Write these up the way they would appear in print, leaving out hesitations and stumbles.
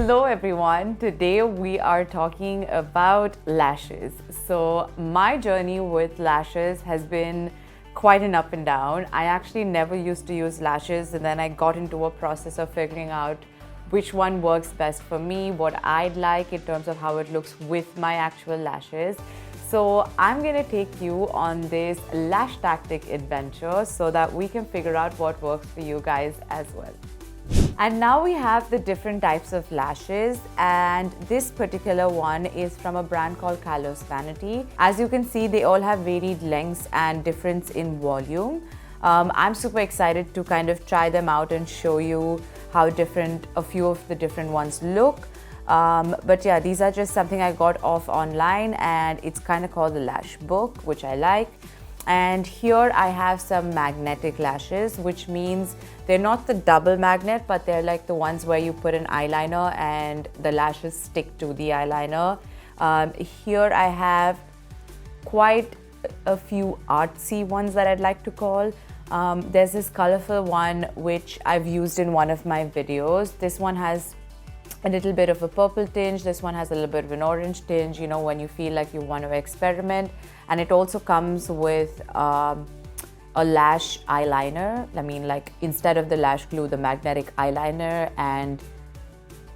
Hello everyone, today we are talking about lashes. So my journey with lashes has been quite an up and down. I actually never used to use lashes, and then I got into a process of figuring out which one works best for me, what I'd like in terms of how it looks with my actual lashes. So I'm gonna take you on this lash tactic adventure so that we can figure out what works for you guys as well. And now we have the different types of lashes, and this particular one is from a brand called Carlos Vanity. As you can see, they all have varied lengths and difference in volume. I'm super excited to kind of try them out and show you how different a few of the different ones look. But yeah, these are just something I got off online, and it's kind of called the Lash Book, which I like. And here I have some magnetic lashes, which means they're not the double magnet, but they're like the ones where you put an eyeliner and the lashes stick to the eyeliner. Here I have quite a few artsy ones that I'd like to call. There's this colorful one which I've used in one of my videos. This one has a little bit of a purple tinge. This one has a little bit of an orange tinge, you know, when you feel like you want to experiment. And it also comes with a lash eyeliner. I mean, like, instead of the lash glue, the magnetic eyeliner and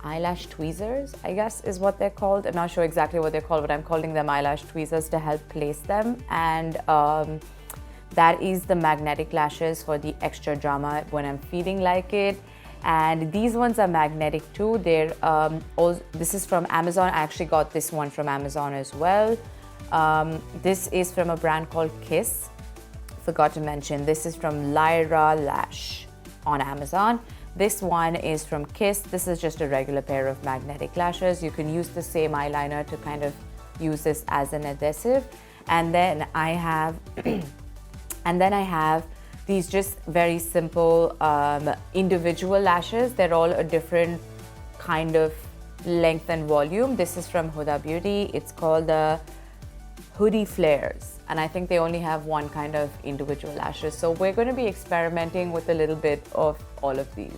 eyelash tweezers, I guess is what they're called. I'm not sure exactly what they're called, but I'm calling them eyelash tweezers to help place them. And that is the magnetic lashes for the extra drama when I'm feeling like it. And these ones are magnetic too. They're this is from Amazon. I actually got this one from Amazon as well. This is from a brand called Kiss. Forgot to mention, this is from Lyra Lash on Amazon. This one is from Kiss. This is just a regular pair of magnetic lashes. You can use the same eyeliner to kind of use this as an adhesive. And then I have these just very simple individual lashes. They're all a different kind of length and volume. This is from Huda Beauty. It's called the Hoodie Flares, and I think they only have one kind of individual lashes. So we're going to be experimenting with a little bit of all of these.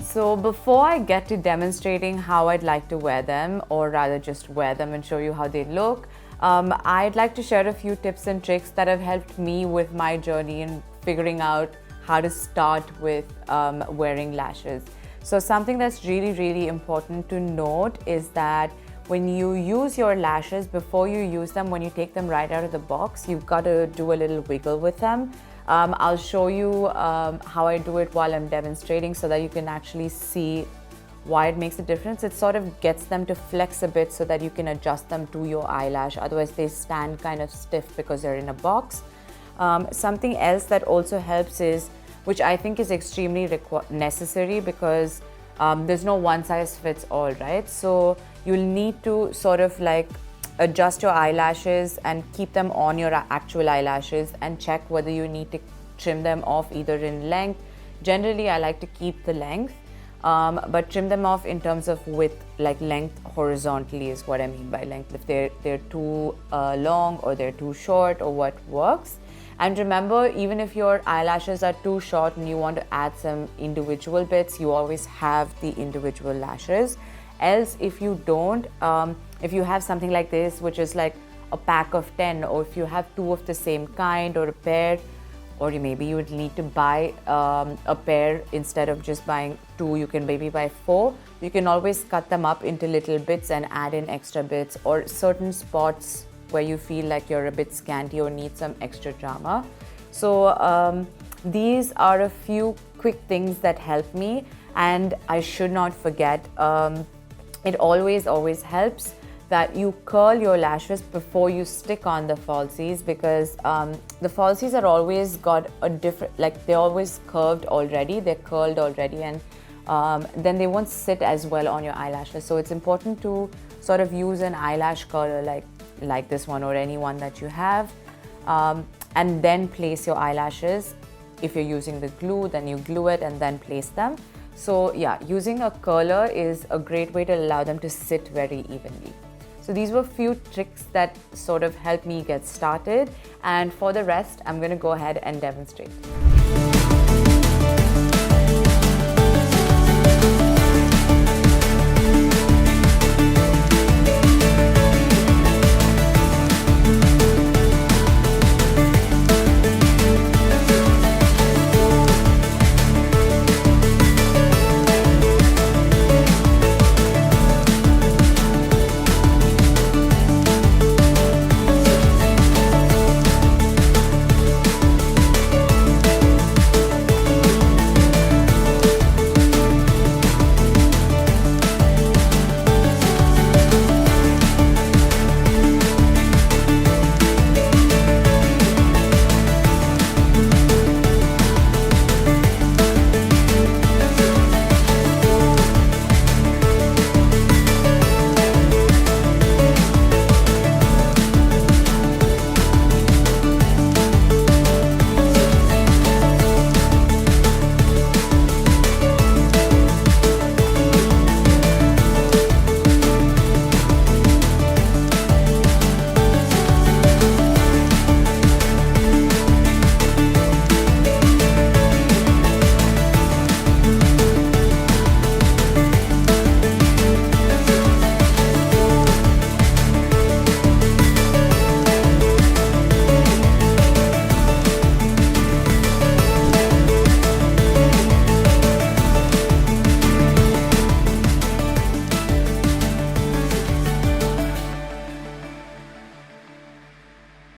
So before I get to demonstrating how I'd like to wear them, or rather just wear them and show you how they look, I'd like to share a few tips and tricks that have helped me with my journey in figuring out how to start with wearing lashes. So something that's really important to note is that when you use your lashes, before you use them, when you take them right out of the box, you've got to do a little wiggle with them. I'll show you how I do it while I'm demonstrating so that you can actually see why it makes a difference. It sort of gets them to flex a bit so that you can adjust them to your eyelash. Otherwise they stand kind of stiff because they're in a box. Something else that also helps is, which I think is extremely necessary, because there's no one size fits all, right? So you'll need to sort of like adjust your eyelashes and keep them on your actual eyelashes and check whether you need to trim them off either in length. Generally, I like to keep the length, but trim them off in terms of width, like length horizontally is what I mean by length. If they're too long or they're too short, or what works. And remember, even if your eyelashes are too short and you want to add some individual bits, you always have the individual lashes. Else, if you don't, if you have something like this, which is like a pack of 10, or if you have two of the same kind or a pair, or maybe you would need to buy a pair instead of just buying two, you can maybe buy 4. You can always cut them up into little bits and add in extra bits, or certain spots where you feel like you're a bit scanty or need some extra drama. So these are a few quick things that help me. And I should not forget, it always helps that you curl your lashes before you stick on the falsies, because the falsies are always got a different, like they're always curved already, they're curled already, and then they won't sit as well on your eyelashes. So it's important to sort of use an eyelash curler like this one, or any one that you have, and then place your eyelashes. If you're using the glue, then you glue it and then place them. So yeah, using a curler is a great way to allow them to sit very evenly. So these were a few tricks that sort of helped me get started, and for the rest, I'm going to go ahead and demonstrate.